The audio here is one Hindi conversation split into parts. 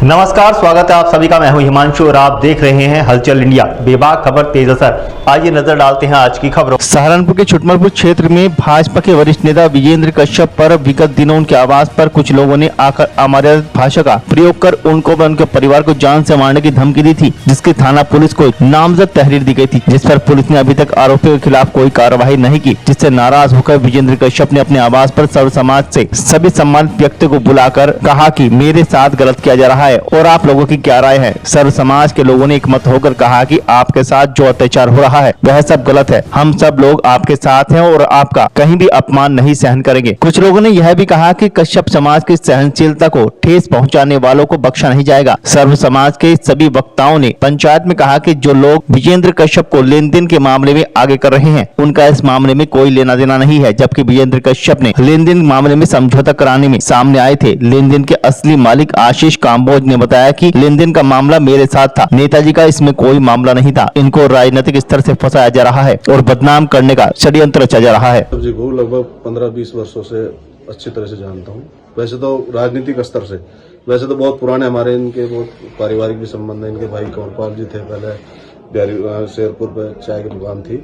नमस्कार, स्वागत है आप सभी का। मैं हूं हिमांशु और आप देख रहे हैं हलचल इंडिया। बेबाक खबर तेज असर। आइए नजर डालते हैं आज की खबरों। सहारनपुर के छुटमलपुर क्षेत्र में भाजपा के वरिष्ठ नेता विजेंद्र कश्यप पर विगत दिनों उनके आवास पर कुछ लोगों ने आकर अमर्यादित भाषा का प्रयोग कर उनको व उनके परिवार को जान से मारने की धमकी दी थी, जिसकी थाना पुलिस को नामजद तहरीर दी गई थी, जिस पर पुलिस ने अभी तक आरोपियों के खिलाफ कोई कार्रवाई नहीं की, जिससे नाराज होकर विजेंद्र कश्यप ने अपने आवास पर सर्व समाज से सभी सम्मानित व्यक्तियों को बुलाकर कहा कि मेरे साथ गलत किया जा रहा है और आप लोगों की क्या राय है। सर्व समाज के लोगों ने एकमत होकर कहा कि आपके साथ जो अत्याचार हो रहा है वह सब गलत है। हम सब लोग आपके साथ हैं और आपका कहीं भी अपमान नहीं सहन करेंगे। कुछ लोगों ने यह भी कहा कि कश्यप समाज की सहनशीलता को ठेस पहुंचाने वालों को बख्शा नहीं जाएगा। सर्व समाज के सभी वक्ताओं ने पंचायत में कहा कि जो लोग विजेंद्र कश्यप को लेन देन के मामले में आगे कर रहे हैं उनका इस मामले में कोई लेना देना नहीं है, जबकि विजेंद्र कश्यप ने लेन देन मामले में समझौता कराने में सामने आए थे। लेन देन के असली मालिक आशीष काम्बोज ने बताया कि लेन देन का मामला मेरे साथ था, नेताजी का इसमें कोई मामला नहीं था। इनको राजनीतिक स्तर से फंसाया जा रहा है और बदनाम करने का षड्यंत्र रचा जा रहा है। जी को लगभग 15-20 वर्षों से अच्छी तरह से जानता हूँ। वैसे तो राजनीतिक स्तर से वैसे तो बहुत पुराने हमारे इनके बहुत पारिवारिक भी संबंध है। इनके भाई कंवरपाल जी थे, पहले शेरपुर पे चाय की दुकान थी।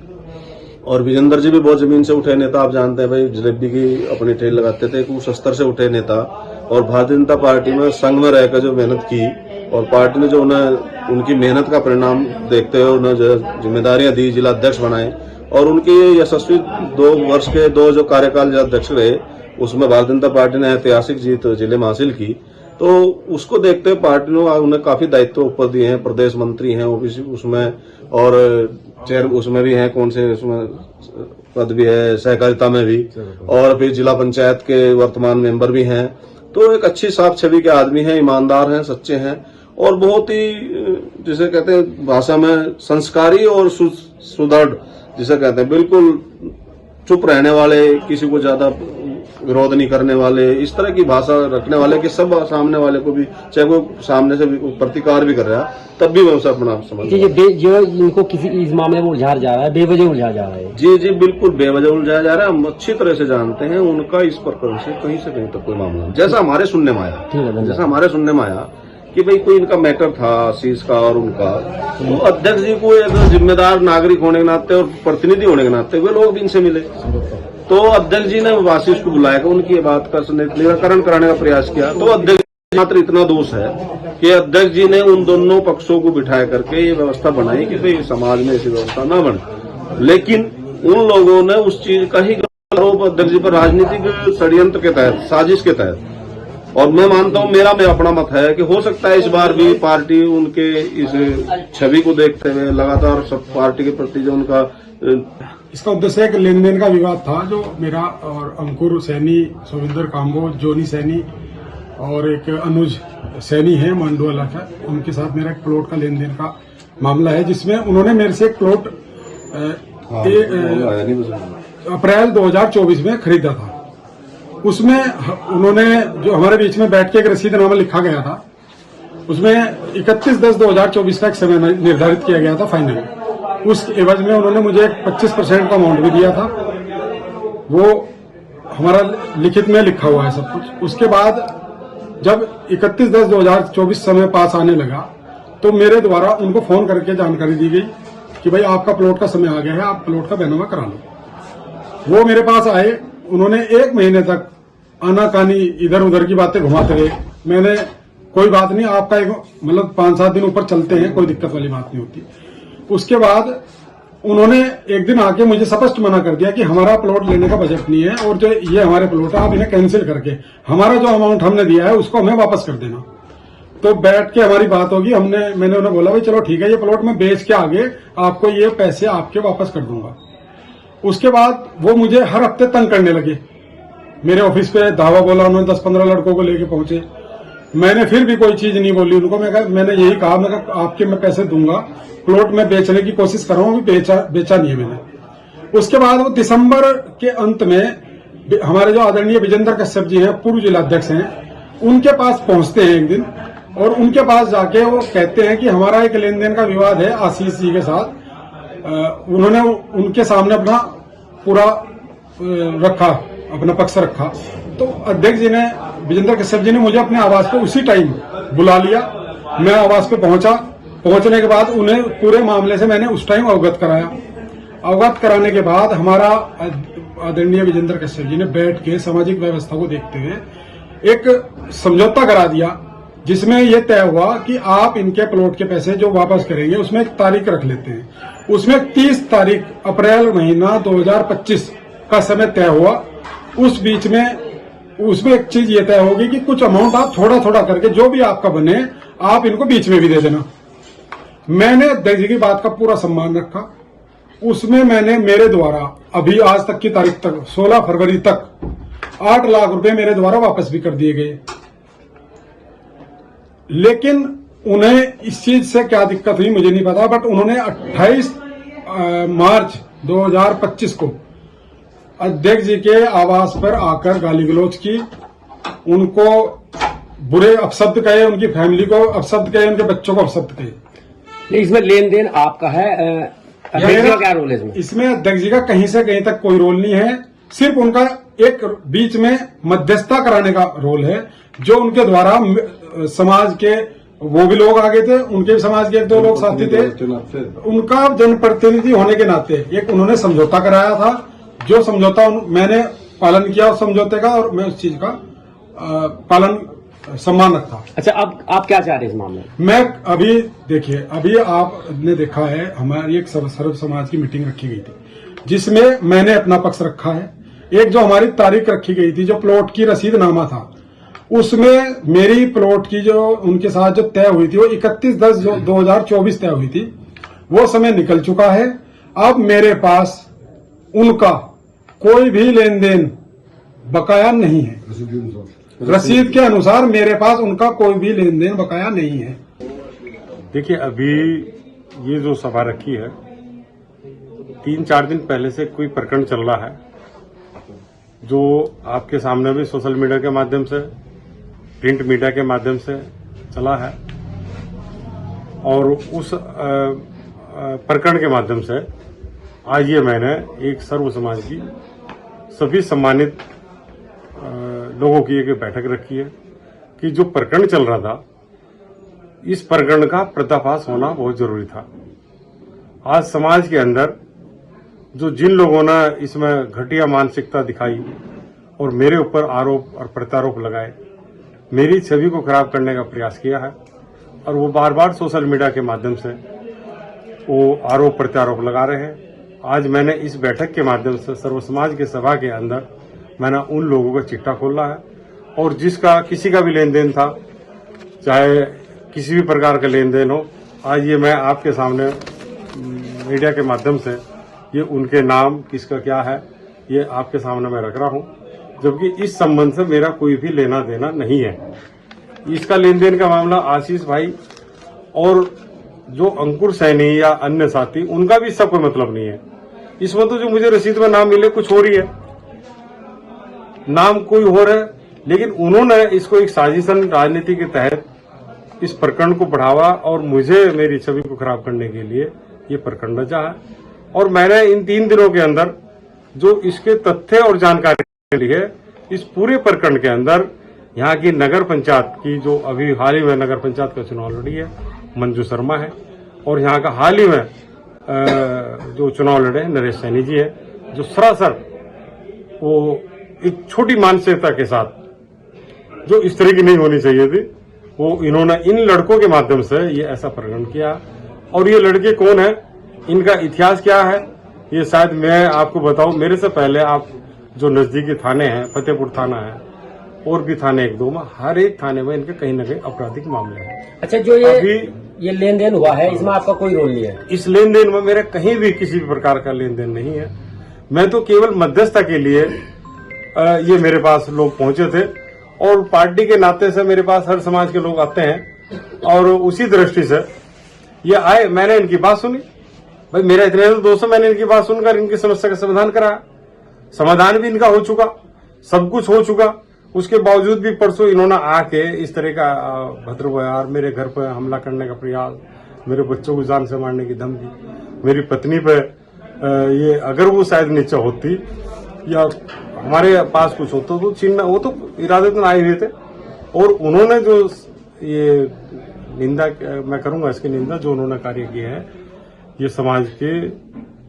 और विजेंद्र जी भी बहुत जमीन से उठे नेता, आप जानते हैं भाई, जलेबी की अपनी ठेल लगाते थे, उस स्तर से उठे नेता। और भारतीय जनता पार्टी में संघ में रहकर जो मेहनत की और पार्टी ने जो उन्हें उनकी मेहनत का परिणाम देखते हुए उन्हें जो जिम्मेदारियां दी, जिला अध्यक्ष बनाए और उनकी यशस्वी 2 वर्ष के 2 जो कार्यकाल जिला अध्यक्ष रहे उसमें भारतीय जनता पार्टी ने ऐतिहासिक जीत जिले में हासिल की। तो उसको देखते हुए पार्टी ने उन्हें काफी दायित्व ऊपर दिए हैं। प्रदेश मंत्री हैं ओबीसी उसमें, और चेयर उसमें भी हैं, कौन से उसमें पद भी है, सहकारिता में भी, और फिर जिला पंचायत के वर्तमान मेंबर भी हैं। तो एक अच्छी साफ छवि के आदमी हैं, ईमानदार हैं, सच्चे हैं और बहुत ही जिसे कहते हैं भाषा में संस्कारी और सुदृढ़ जिसे कहते हैं, बिल्कुल चुप रहने वाले, किसी को ज्यादा विरोध नहीं करने वाले, इस तरह की भाषा रखने वाले कि सब सामने वाले को भी, चाहे वो सामने से भी प्रतिकार भी कर रहा है तब भी मैं उसे अपना समझ जो इनको किसी इस मामले में उलझाया जा रहा है, बेवजह उलझाया जा रहा है। जी बिल्कुल बेवजह उलझाया जा रहा है। हम अच्छी तरह से जानते हैं उनका इस प्रकरण से कहीं तक कोई मामला नहीं। जैसा हमारे सुनने में आया कि भाई कोई इनका मैटर था आशीष का और उनका, तो अध्यक्ष जी को एक जिम्मेदार नागरिक होने के नाते और प्रतिनिधि होने के नाते वे लोग भी इनसे मिले, तो अध्यक्ष जी ने आशीष को बुलाया, उनकी बात का निराकरण कराने का प्रयास किया। तो अध्यक्ष मात्र इतना दोष है कि अध्यक्ष जी ने उन दोनों पक्षों को बिठाया करके ये व्यवस्था बनाई कि भाई समाज में ऐसी व्यवस्था न बने, लेकिन उन लोगों ने उस चीज का ही आरोप अध्यक्ष जी पर राजनीतिक षड्यंत्र के तहत, साजिश के तहत। और मैं मानता हूं, मेरा में अपना मत है कि हो सकता है इस बार भी पार्टी उनके इस छवि को देखते हुए लगातार सब पार्टी के प्रति जो उनका इसका उद्देश्य है कि लेन देन का विवाद था जो मेरा और अंकुर सैनी, सुविंदर काम्बोज, जोनी सैनी और एक अनुज सैनी है मंडोला का, उनके साथ मेरा एक प्लॉट का लेन देन का मामला है, जिसमें उन्होंने मेरे से एक प्लॉट अप्रैल 2024 में खरीदा था। उसमें उन्होंने जो हमारे बीच में बैठ के एक रसीदनामा लिखा गया था, उसमें 31/10/2024 का एक समय निर्धारित किया गया था फाइनल। उस एवज में उन्होंने मुझे एक 25% का अमाउंट भी दिया था, वो हमारा लिखित में लिखा हुआ है सब कुछ। उसके बाद जब 31/10/2024 समय पास आने लगा तो मेरे द्वारा उनको फोन करके जानकारी दी गई कि भाई आपका प्लॉट का समय आ गया है, आप प्लॉट का बैनामा करा लो। वो मेरे पास आए, उन्होंने 1 महीने तक आनाकानी इधर उधर की बातें घुमाते रहे। मैंने कोई बात नहीं, आपका एक मतलब 5-7 दिन ऊपर चलते हैं, कोई दिक्कत वाली बात नहीं होती। उसके बाद उन्होंने एक दिन आके मुझे स्पष्ट मना कर दिया कि हमारा प्लॉट लेने का बजट नहीं है और जो ये हमारे प्लॉट है आप इन्हें कैंसिल करके हमारा जो अमाउंट हमने दिया है उसको हमें वापस कर देना। तो बैठ के हमारी बात होगी, मैंने उन्हें बोला भाई चलो ठीक है, ये प्लॉट मैं बेच के आगे आपको ये पैसे आपके वापस कर दूंगा। उसके बाद वो मुझे हर हफ्ते तंग करने लगे। मेरे ऑफिस पे धावा बोला, उन्होंने 10-15 लड़कों को लेके पहुंचे। मैंने फिर भी कोई चीज नहीं बोली उनको। मैंने यही कहा, मैं आपके मैं पैसे दूंगा, प्लॉट में बेचने की कोशिश कर रहा हूँ, बेचा नहीं है मैंने। उसके बाद वो दिसंबर के अंत में हमारे जो आदरणीय विजेंद्र कश्यप जी हैं, पूर्व जिलाध्यक्ष हैं, उनके पास पहुंचते हैं एक दिन और उनके पास जाके वो कहते हैं कि हमारा एक लेन देन का विवाद है आशीष जी के साथ। उन्होंने उनके सामने अपना पूरा रखा, अपना पक्ष रखा। तो अध्यक्ष जी ने, विजेंद्र कश्यप जी ने मुझे अपने आवास पे उसी टाइम बुला लिया। मैं आवास पे पहुंचा। पहुंचने के बाद उन्हें पूरे मामले से मैंने उस टाइम अवगत कराया। अवगत कराने के बाद हमारा आदरणीय विजेंद्र कश्यप जी ने बैठ के सामाजिक व्यवस्था को देखते हुए एक समझौता करा दिया, जिसमें यह तय हुआ कि आप इनके प्लॉट के पैसे जो वापस करेंगे उसमें एक तारीख रख लेते हैं। उसमें 30 तारीख अप्रैल महीना 2025 का समय तय हुआ। उस बीच में उसमें एक चीज ये तय होगी कि कुछ अमाउंट आप थोड़ा थोड़ा करके जो भी आपका बने आप इनको बीच में भी दे देना। मैंने अध्यक्ष जी की बात का पूरा सम्मान रखा। उसमें मैंने मेरे द्वारा अभी आज तक की तारीख तक 16 फरवरी तक 8 लाख रुपए मेरे द्वारा वापस भी कर दिए गए। लेकिन उन्हें इस चीज से क्या दिक्कत हुई मुझे नहीं पता, बट उन्होंने 28 मार्च 2025 को अध्यक्ष जी के आवास पर आकर गाली गलौज की, उनको बुरे अपशब्द कहे, उनकी फैमिली को अपशब्द कहे, उनके बच्चों को अपशब्द कहे। नहीं, इसमें लेन देन आपका है, अध्यक्ष जी का क्या रोल है इसमें? इसमें अध्यक्ष जी का कहीं से कहीं तक कोई रोल नहीं है। सिर्फ उनका एक बीच में मध्यस्थता कराने का रोल है, जो उनके द्वारा समाज के वो भी लोग आगे थे, उनके भी समाज के 1-2 लोग साथी थे। उनका जनप्रतिनिधि होने के नाते एक उन्होंने समझौता कराया था, जो समझौता मैंने पालन किया उस समझौते का, और मैं उस चीज का पालन सम्मान रखा। अच्छा, अब आप क्या चाह रहे हैं इस मामले में? मैं अभी देखिए, अभी आपने देखा है हमारी एक सर्व समाज की मीटिंग रखी गई थी, जिसमें मैंने अपना पक्ष रखा है। एक जो हमारी तारीख रखी गई थी, जो प्लॉट की रसीदनामा था, उसमें मेरी प्लॉट की जो उनके साथ जो तय हुई थी वो 31/10/2024 तय हुई थी। वो समय निकल चुका है। अब मेरे पास उनका कोई भी लेन देन बकाया नहीं है। रसीद के अनुसार मेरे पास उनका कोई भी लेन देन बकाया नहीं है। देखिए, अभी ये जो सभा रखी है, 3-4 दिन पहले से कोई प्रकरण चल रहा है, जो आपके सामने भी सोशल मीडिया के माध्यम से, प्रिंट मीडिया के माध्यम से चला है, और उस प्रकरण के माध्यम से आज ये मैंने एक सर्व समाज की सभी सम्मानित लोगों की एक बैठक रखी है कि जो प्रकरण चल रहा था, इस प्रकरण का पर्दाफाश होना बहुत जरूरी था। आज समाज के अंदर जो जिन लोगों ने इसमें घटिया मानसिकता दिखाई और मेरे ऊपर आरोप और प्रत्यारोप लगाए, मेरी छवि को खराब करने का प्रयास किया है, और वो बार बार सोशल मीडिया के माध्यम से वो आरोप प्रत्यारोप लगा रहे हैं। आज मैंने इस बैठक के माध्यम से सर्व समाज के सभा के अंदर मैंने उन लोगों का चिट्ठा खोला है, और जिसका किसी का भी लेन देन था, चाहे किसी भी प्रकार का लेन देन हो, आज ये मैं आपके सामने मीडिया के माध्यम से ये उनके नाम किसका क्या है ये आपके सामने मैं रख रहा हूं, जबकि इस संबंध से मेरा कोई भी लेना देना नहीं है। इसका लेन देन का मामला आशीष भाई और जो अंकुर सैनी या अन्य साथी, उनका भी इसका कोई मतलब नहीं है। इसमें तो जो मुझे रसीद में नाम मिले कुछ हो रही है, नाम कोई हो रहा है, लेकिन उन्होंने इसको एक साजिशन राजनीति के तहत इस प्रकरण को बढ़ावा और मुझे मेरी छवि को खराब करने के लिए ये प्रकरण रचा है। और मैंने इन 3 दिनों के अंदर जो इसके तथ्य और जानकारी ली है, इस पूरे प्रकरण के अंदर यहाँ की नगर पंचायत की जो अभी हाल ही में नगर पंचायत का चुनाव लड़ी है मंजू शर्मा है, और यहाँ का हाल ही में जो चुनाव लड़े नरेश सैनी जी है, जो सरासर वो एक छोटी मानसिकता के साथ जो इस तरह की नहीं होनी चाहिए थी, वो इन्होंने इन लड़कों के माध्यम से ये ऐसा प्रकरण किया। और ये लड़के कौन है, इनका इतिहास क्या है, ये शायद मैं आपको बताऊं। मेरे से पहले आप जो नजदीकी थाने हैं, फतेहपुर थाना है और भी थाने 1-2 में, हर एक थाने में इनके कहीं न कहीं आपराधिक मामले हैं। अच्छा, जो ये लेन देन हुआ है, इसमें आपका कोई रोल नहीं है? इस लेन देन में मेरा कहीं भी किसी भी प्रकार का लेन देन नहीं है। मैं तो केवल मध्यस्थता के लिए ये मेरे पास लोग पहुंचे थे, और पार्टी के नाते से मेरे पास हर समाज के लोग आते हैं, और उसी दृष्टि से ये आए। मैंने इनकी बात सुनी, भाई मेरा इतने दोस्तों, मैंने इनकी बात सुनकर इनकी समस्या का समाधान कराया। समाधान भी इनका हो चुका, सब कुछ हो चुका। उसके बावजूद भी परसों इन्होंने आके इस तरह का भद्र व्यवहार, मेरे घर पर हमला करने का प्रयास, मेरे बच्चों को जान से मारने की धमकी, मेरी पत्नी पे ये अगर वो शायद नीचे होती या हमारे पास कुछ होता तो छीनना, वो तो इरादतन आए हुए थे। और उन्होंने जो ये निंदा मैं करूंगा, इसकी निंदा जो उन्होंने कार्य किया है ये समाज के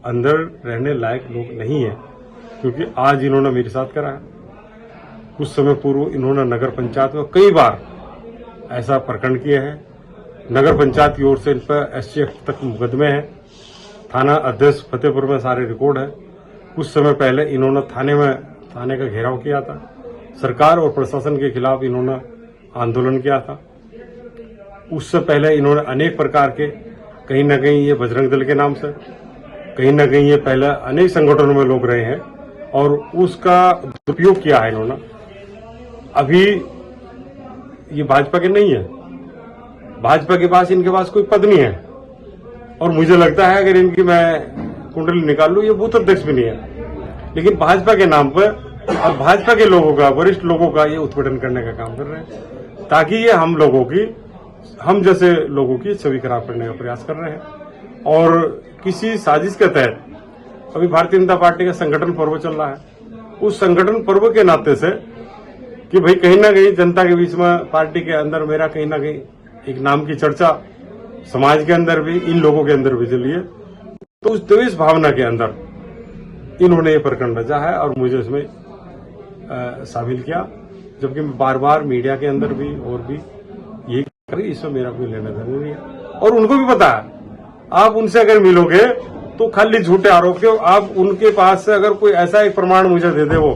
अंदर रहने लायक लोग नहीं है, क्योंकि आज इन्होंने मेरे साथ करा है। कुछ समय पूर्व इन्होंने नगर पंचायत में कई बार ऐसा प्रकरण किया है। नगर पंचायत की ओर से इन पर SCF तक मुकदमे हैं। थाना अध्यक्ष फतेहपुर में सारे रिकॉर्ड है। कुछ समय पहले इन्होंने थाने का घेराव किया था। सरकार और प्रशासन के खिलाफ इन्होंने आंदोलन किया था। उससे पहले इन्होंने अनेक प्रकार के, कहीं न कहीं ये बजरंग दल के नाम से, कहीं न कहीं ये पहले अनेक संगठनों में लोग रहे हैं और उसका दुरुपयोग किया है इन्होंने। अभी ये भाजपा के नहीं है, भाजपा के पास इनके पास कोई पद नहीं है और मुझे लगता है अगर इनकी मैं कुंडली निकाल लूं ये बूथ अध्यक्ष भी नहीं है, लेकिन भाजपा के नाम पर और भाजपा के लोगों का, वरिष्ठ लोगों का ये उत्पीड़न करने का काम कर रहे हैं, ताकि ये हम जैसे लोगों की छवि खराब करने का प्रयास कर रहे हैं। और किसी साजिश के तहत अभी भारतीय जनता पार्टी का संगठन पर्व चल रहा है, उस संगठन पर्व के नाते से कि भाई कहीं ना कहीं जनता के बीच में पार्टी के अंदर मेरा कहीं ना कहीं एक नाम की चर्चा समाज के अंदर भी, इन लोगों के अंदर भी चली है, तो उस द्वेष भावना के अंदर इन्होंने ये प्रकरण रचा है और मुझे इसमें शामिल किया, जबकि मैं बार बार मीडिया के अंदर भी और भी यही करी, इसमें मेरा कोई लेना देना नहीं है। और उनको भी पता है, आप उनसे अगर मिलोगे तो खाली झूठे आरोप के, आप उनके पास से अगर कोई ऐसा एक प्रमाण मुझे दे दे वो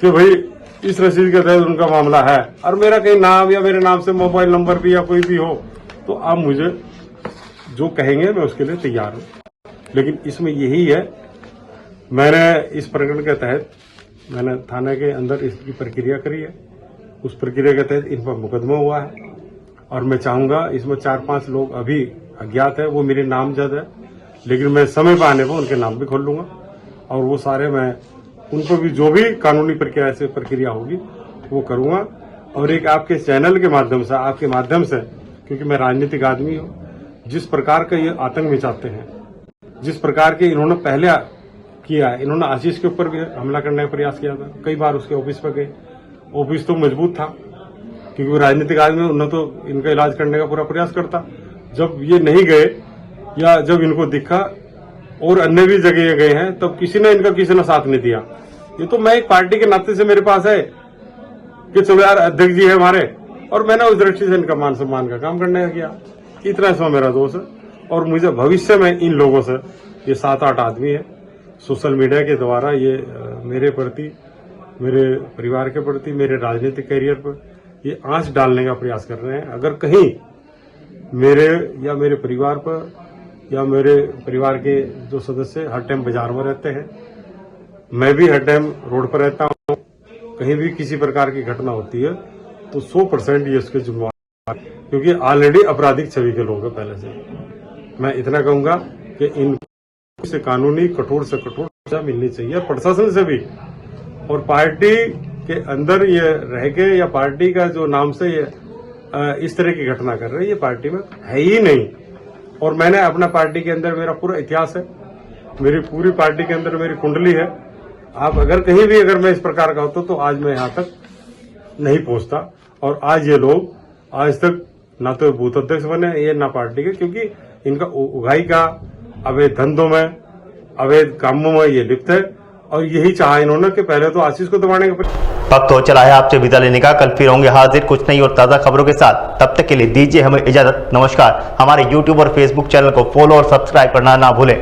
कि भाई इस रसीद के तहत उनका मामला है और मेरा कहीं नाम या मेरे नाम से मोबाइल नंबर भी या कोई भी हो, तो आप मुझे जो कहेंगे मैं उसके लिए तैयार हूं। लेकिन इसमें यही है, मैंने इस प्रकरण के तहत मैंने थाने के अंदर इसकी प्रक्रिया करी है, उस प्रक्रिया के तहत इन पर मुकदमा हुआ है और मैं चाहूंगा इसमें 4-5 लोग अभी अज्ञात है, वो मेरे नामजद है, लेकिन मैं समय पर आने पर उनके नाम भी खोल लूंगा और वो सारे मैं उनको भी जो भी कानूनी प्रक्रिया से प्रक्रिया होगी वो करूंगा। और एक आपके चैनल के माध्यम से, आपके माध्यम से, क्योंकि मैं राजनीतिक आदमी हूं, जिस प्रकार का ये आतंक मचाते हैं, जिस प्रकार के इन्होंने पहले किया है, इन्होंने आशीष के ऊपर भी हमला करने का प्रयास किया था, कई बार उसके ऑफिस पर गए, ऑफिस तो मजबूत था क्योंकि वो राजनीतिक आदमी, उन्होंने तो इनका इलाज करने का पूरा प्रयास करता। जब ये नहीं गए या जब इनको दिखा और अन्य भी जगह गए हैं, तब किसी ने साथ नहीं दिया। ये तो मैं एक पार्टी के नाते से मेरे पास है कि चलो यार अध्यक्ष जी है हमारे, और मैंने उस दृष्टि से इनका मान सम्मान का काम करने का किया। इतना इसमें मेरा दोष है और मुझे भविष्य में इन लोगों से, ये 7-8 आदमी है, सोशल मीडिया के द्वारा ये मेरे प्रति, मेरे परिवार के प्रति, मेरे राजनीतिक करियर पर ये आंच डालने का प्रयास कर रहे हैं। अगर कहीं मेरे या मेरे परिवार पर या मेरे परिवार के जो सदस्य हर टाइम बाजार में रहते हैं, मैं भी हर टाइम रोड पर रहता हूं, कहीं भी किसी प्रकार की घटना होती है तो 100% ये इसके जिम्मेवार, क्योंकि ऑलरेडी आपराधिक छवि के लोग हैं पहले से। मैं इतना कहूंगा कि इन से कानूनी कठोर से कठोर सजा मिलनी चाहिए, प्रशासन से भी, और पार्टी के अंदर ये रह के या पार्टी का जो नाम से ये इस तरह की घटना कर रहे हैं, ये पार्टी में है ही नहीं। और मैंने अपना पार्टी के अंदर मेरा पूरा इतिहास है, मेरी पूरी पार्टी के अंदर मेरी कुंडली है। आप अगर कहीं भी अगर मैं इस प्रकार का होता तो आज मैं यहाँ तक नहीं पहुंचता, और आज ये लोग आज तक ना तो बूथ अध्यक्ष बने ये ना पार्टी के, क्योंकि इनका उगाई का अवैध धंधों में, अवैध कामों में ये लिप्त है और यही चाहा इन्होंने कि पहले तो आशीष को दबाने का। वक्त हो चला है आपसे विदा लेने का। कल फिर होंगे हाजिर कुछ नई और ताज़ा खबरों के साथ। तब तक के लिए दीजिए हमें इजाजत। नमस्कार। हमारे YouTube और Facebook चैनल को फॉलो और सब्सक्राइब करना ना भूलें।